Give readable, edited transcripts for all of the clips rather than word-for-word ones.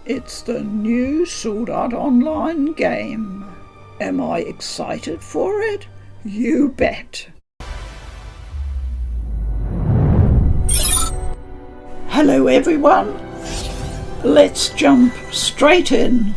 It's the new Sword Art Online game. Am I excited for it? You bet. Hello everyone. Let's jump straight in.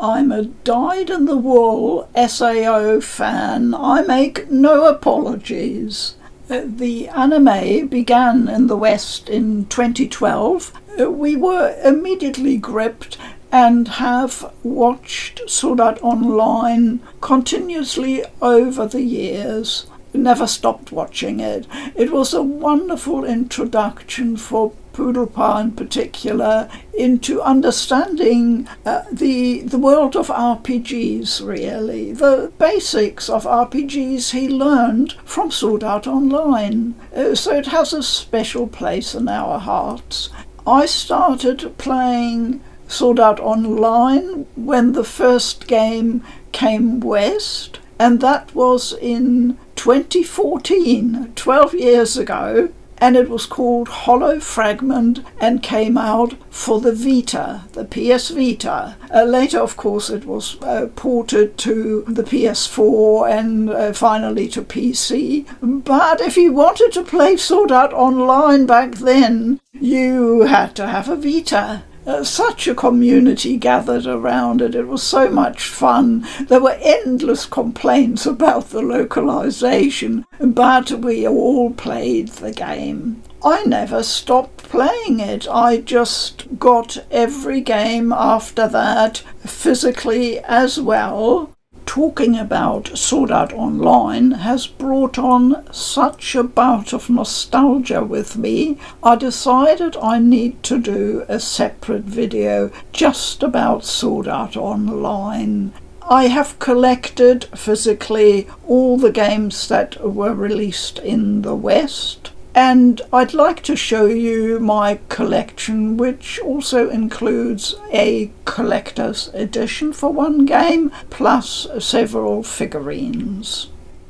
I'm a dyed-in-the-wool SAO fan. I make no apologies. The anime began in the West in 2012. We were immediately gripped and have watched Sword Art Online continuously over the years. Never stopped watching it. It was a wonderful introduction for Poodlepa in particular into understanding the world of RPGs, really. The basics of RPGs he learned from Sword Art Online. So it has a special place in our hearts. I started playing Sword Art Online when the first game came west, and that was in 2014, 12 years ago, and it was called Hollow Fragment and came out for the Vita, the PS Vita. Later, of course, it was ported to the PS4 and finally to PC. But if you wanted to play Sword Art Online back then, you had to have a Vita. Such a community gathered around it. It was so much fun. There were endless complaints about the localization, but we all played the game. I never stopped playing it. I just got every game after that, physically as well. Talking about Sword Art Online has brought on such a bout of nostalgia with me, I decided I need to do a separate video just about Sword Art Online. I have collected physically all the games that were released in the West, and I'd like to show you my collection, which also includes a collector's edition for one game, plus several figurines.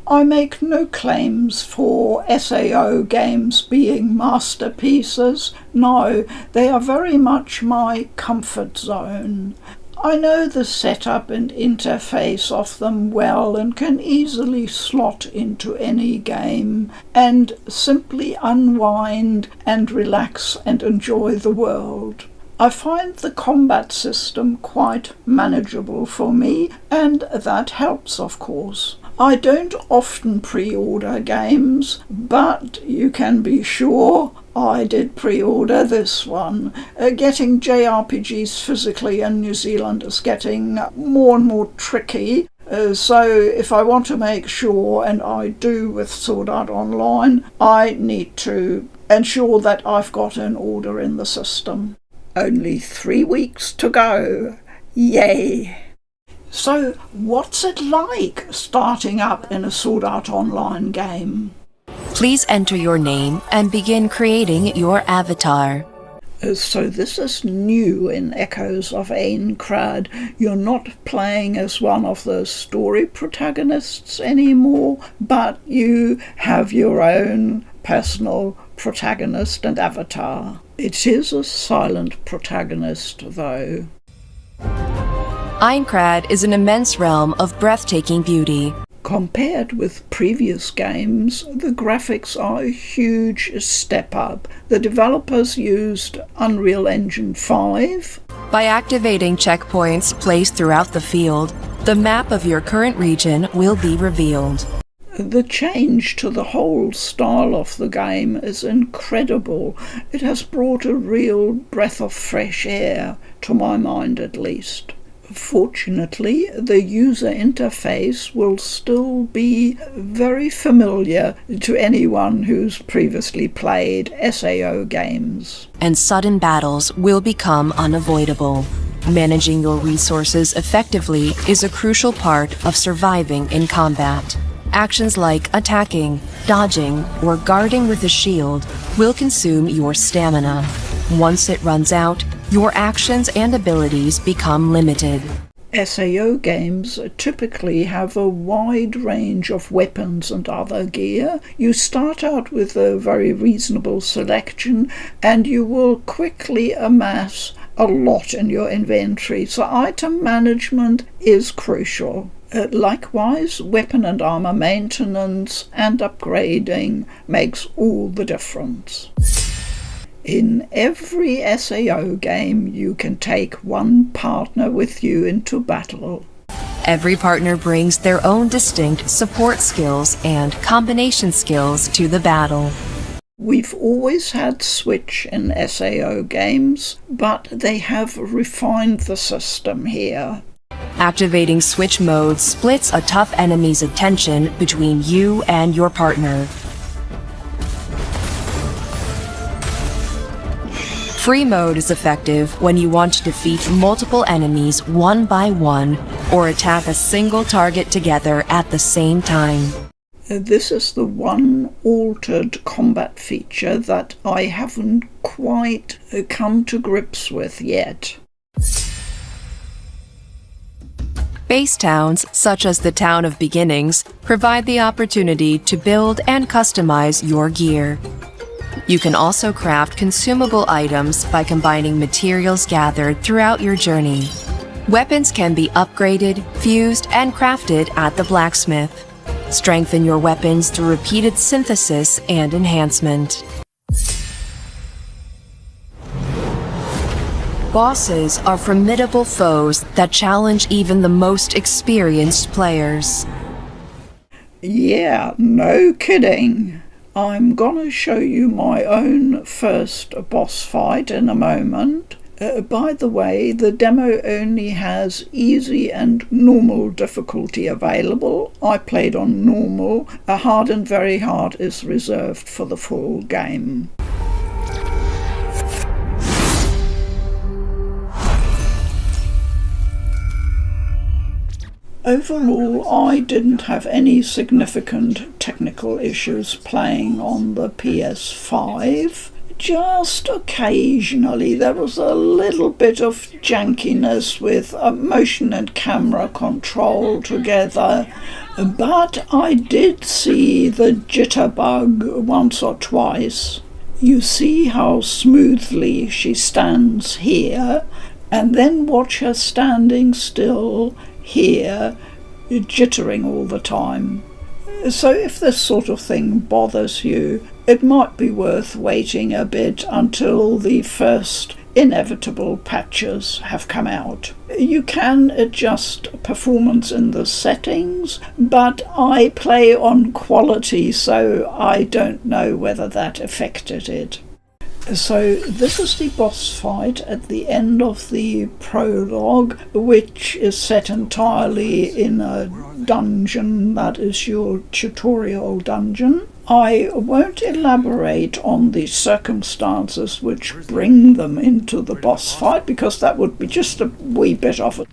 I make no claims for SAO games being masterpieces. No, they are very much my comfort zone. I know the setup and interface of them well and can easily slot into any game and simply unwind and relax and enjoy the world. I find the combat system quite manageable for me, and that helps, of course. I don't often pre-order games, but you can be sure I did pre-order this one. Getting JRPGs physically in New Zealand is getting more and more tricky. So if I want to make sure, and I do with Sword Art Online, I need to ensure that I've got an order in the system. Only 3 weeks to go. Yay! So what's it like starting up in a Sword Art Online game? Please enter your name and begin creating your avatar. So this is new in Echoes of AINCRAD. You're not playing as one of the story protagonists anymore, but you have your own personal protagonist and avatar. It is a silent protagonist, though. AINCRAD is an immense realm of breathtaking beauty. Compared with previous games, the graphics are a huge step up. The developers used Unreal Engine 5. By activating checkpoints placed throughout the field, the map of your current region will be revealed. The change to the whole style of the game is incredible. It has brought a real breath of fresh air, to my mind at least. Fortunately, the user interface will still be very familiar to anyone who's previously played SAO games. And sudden battles will become unavoidable. Managing your resources effectively is a crucial part of surviving in combat. Actions like attacking, dodging, or guarding with a shield will consume your stamina. Once it runs out, your actions and abilities become limited. SAO games typically have a wide range of weapons and other gear. You start out with a very reasonable selection and you will quickly amass a lot in your inventory, so item management is crucial. Likewise, weapon and armor maintenance and upgrading makes all the difference. In every SAO game, you can take one partner with you into battle. Every partner brings their own distinct support skills and combination skills to the battle. We've always had Switch in SAO games, but they have refined the system here. Activating Switch mode splits a tough enemy's attention between you and your partner. Free mode is effective when you want to defeat multiple enemies one by one or attack a single target together at the same time. This is the one altered combat feature that I haven't quite come to grips with yet. Base towns, such as the Town of Beginnings, provide the opportunity to build and customize your gear. You can also craft consumable items by combining materials gathered throughout your journey. Weapons can be upgraded, fused, and crafted at the blacksmith. Strengthen your weapons through repeated synthesis and enhancement. Bosses are formidable foes that challenge even the most experienced players. Yeah, no kidding. I'm gonna show you my own first boss fight in a moment. By the way, the demo only has easy and normal difficulty available. I played on normal. Hard and very hard is reserved for the full game. Overall, I didn't have any significant technical issues playing on the PS5. Just occasionally there was a little bit of jankiness with motion and camera control together, but I did see the jitterbug once or twice. You see how smoothly she stands here, and then watch her standing still here, jittering all the time. So if this sort of thing bothers you, it might be worth waiting a bit until the first inevitable patches have come out. You can adjust performance in the settings, but I play on quality, so I don't know whether that affected it. So this is the boss fight at the end of the prologue, which is set entirely in a dungeon that is your tutorial dungeon. I won't elaborate on the circumstances which bring them into the boss fight, because that would be just a wee bit of a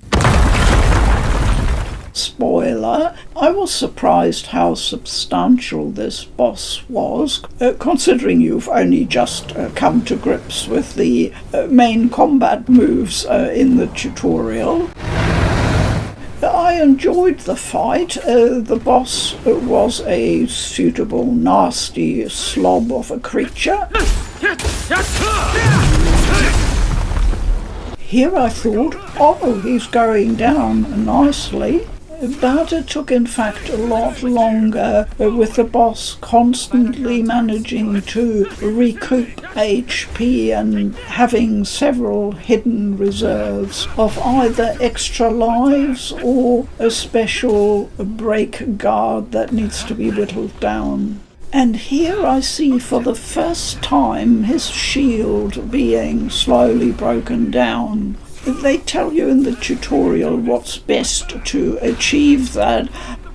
spoiler. I was surprised how substantial this boss was, considering you've only just come to grips with the main combat moves in the tutorial. I enjoyed the fight. The boss was a suitable, nasty slob of a creature. Here I thought, oh, he's going down nicely. But it took in fact a lot longer, with the boss constantly managing to recoup HP and having several hidden reserves of either extra lives or a special break guard that needs to be whittled down. And here I see for the first time his shield being slowly broken down. They tell you in the tutorial what's best to achieve that,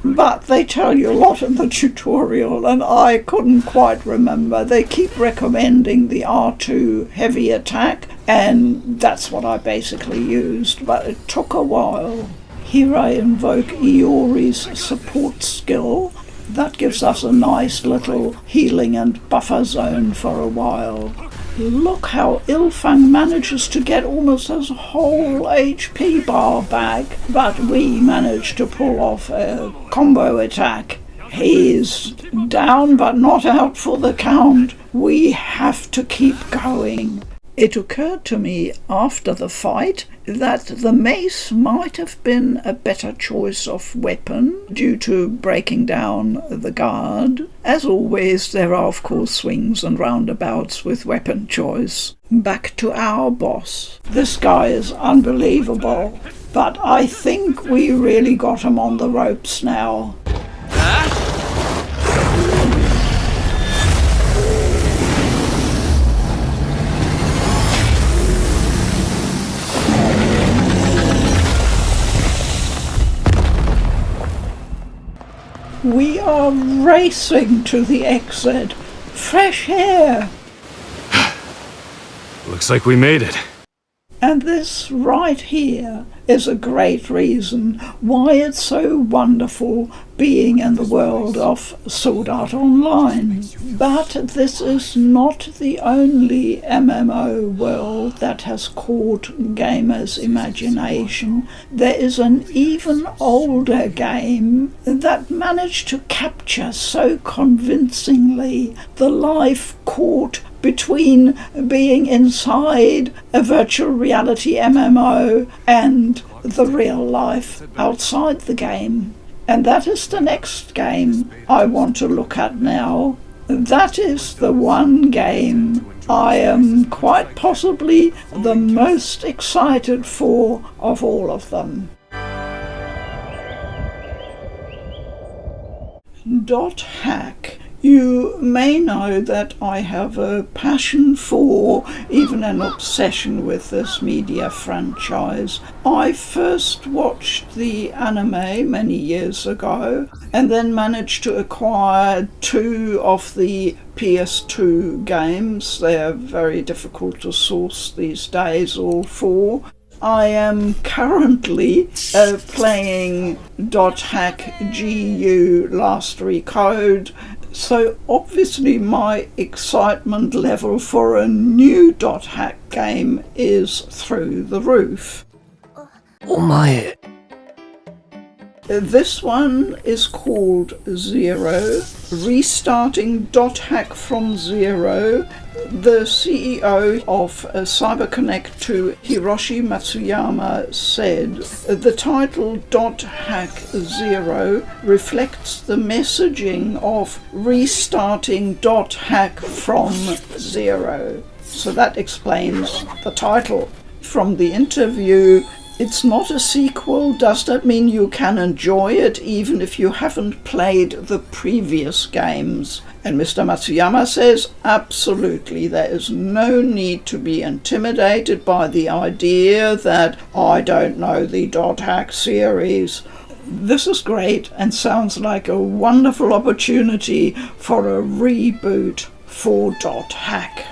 but they tell you a lot in the tutorial and I couldn't quite remember. They keep recommending the R2 heavy attack, and that's what I basically used, but it took a while. Here I invoke Iori's support skill. That gives us a nice little healing and buffer zone for a while. Look how Ilfang manages to get almost his whole HP bar back, but we managed to pull off a combo attack. He's down but not out for the count. We have to keep going. It occurred to me after the fight that the mace might have been a better choice of weapon due to breaking down the guard. As always, there are of course swings and roundabouts with weapon choice. Back to our boss. This guy is unbelievable, but I think we really got him on the ropes now. We are racing to the exit. Fresh air. Looks like we made it. And this right here is a great reason why it's so wonderful being in the world of Sword Art Online. But this is not the only MMO world that has caught gamers' imagination. There is an even older game that managed to capture so convincingly the life caught between being inside a virtual reality MMO and the real life outside the game. And that is the next game I want to look at now. That is the one game I am quite possibly the most excited for of all of them. .hack. You may know that I have a passion for, even an obsession with this media franchise. I first watched the anime many years ago and then managed to acquire 2 of the PS2 games. They're very difficult to source these days, all 4. I am currently playing .hack GU Last Recode. So obviously my excitement level for a new .hack game is through the roof. Oh my. This one is called Z.E.R.O, restarting .hack from zero. The CEO of Cyberconnect2, Hiroshi Matsuyama, said the title .hack Z.E.R.O reflects the messaging of restarting .hack from zero. So that explains the title. From the interview, it's not a sequel. Does that mean you can enjoy it even if you haven't played the previous games? And Mr. Matsuyama says, absolutely, there is no need to be intimidated by the idea that I don't know the .hack series. This is great and sounds like a wonderful opportunity for a reboot for .hack.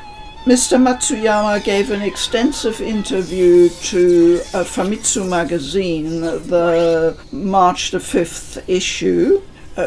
Mr. Matsuyama gave an extensive interview to Famitsu magazine, the March the 5th issue.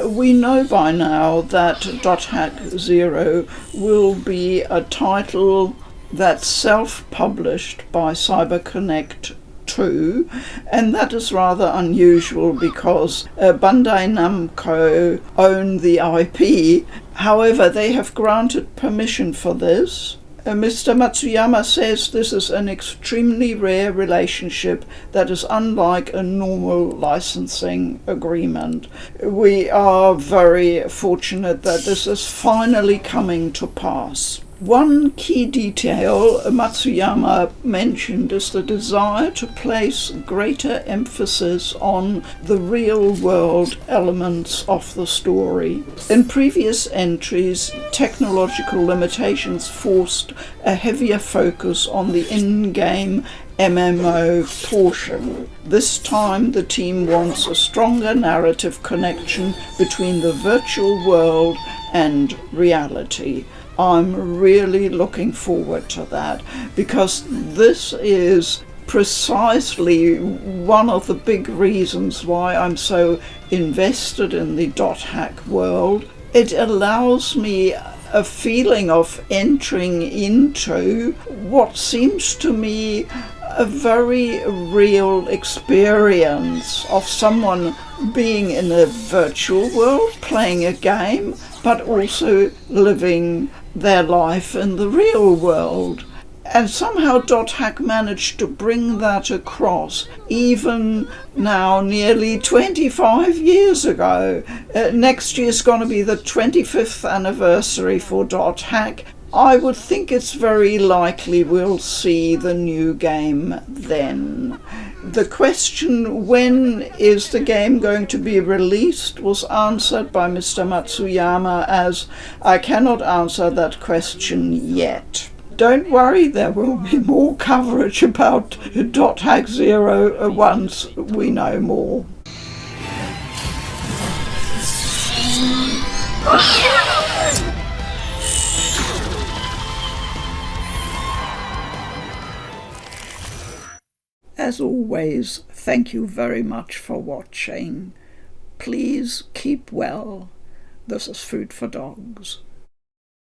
We know by now that .hack Z.E.R.O will be a title that's self-published by Cyberconnect2, and that is rather unusual because Bandai Namco own the IP. However, they have granted permission for this. Mr. Matsuyama says this is an extremely rare relationship that is unlike a normal licensing agreement. We are very fortunate that this is finally coming to pass. One key detail Matsuyama mentioned is the desire to place greater emphasis on the real-world elements of the story. In previous entries, technological limitations forced a heavier focus on the in-game MMO portion. This time the team wants a stronger narrative connection between the virtual world and reality. I'm really looking forward to that because this is precisely one of the big reasons why I'm so invested in the .hack world. It allows me a feeling of entering into what seems to me a very real experience of someone being in a virtual world, playing a game, but also living their life in the real world. And somehow .hack managed to bring that across, even now nearly 25 years ago. Next year's going to be the 25th anniversary for .hack. I would think it's very likely we'll see the new game then. The question, when is the game going to be released, was answered by Mr. Matsuyama as, I cannot answer that question yet. Don't worry, there will be more coverage about .hack Z.E.R.O once we know more. As always, thank you very much for watching. Please keep well. This is Food for Dogs.